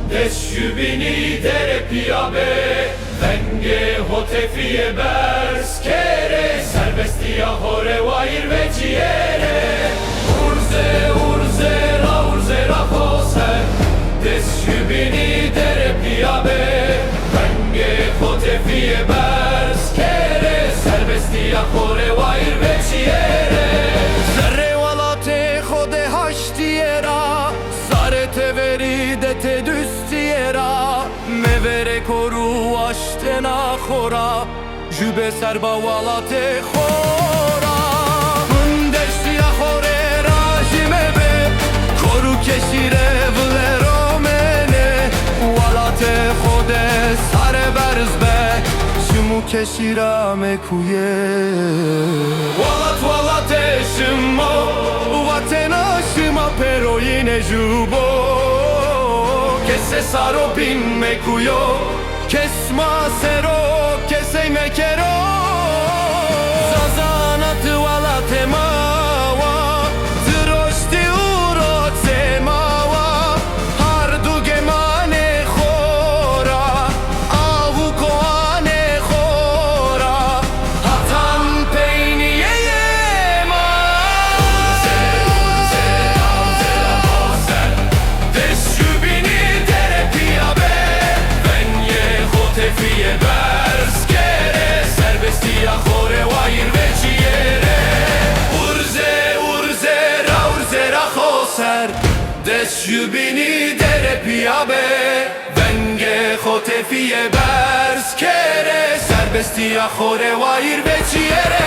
Desjubini dere piabe Venge hotefie bers kere Serbestia hore vair ve ciere Urze ra hoser Desjubini dere piabe Venge hotefie bers kere Serbestia hore vair ve ciere Zerre valate hode haştiera Zarete veride te düstiera Mevere koru aştena khora Jube serba valate khora Mundeştiya khore rajime be Koru keşire vlero mene Valate khode sare berz be Şumu keşira mekuye Valate şimo Vatena şima pero yine jubo Kese saro bin mekuyo Kesma sero kese mekero Zazanat valate mawa Zroşti urot semawa Hardu gemane khora Avu koane khora Hatan peyniye yema Desjubini dere piabe Venye hotefie bers kere Serbestia hore vair ve ciere Urze ra hoser Desjubini dere piabe Venge hotefie bers kere Serbestia hore vair ve ciere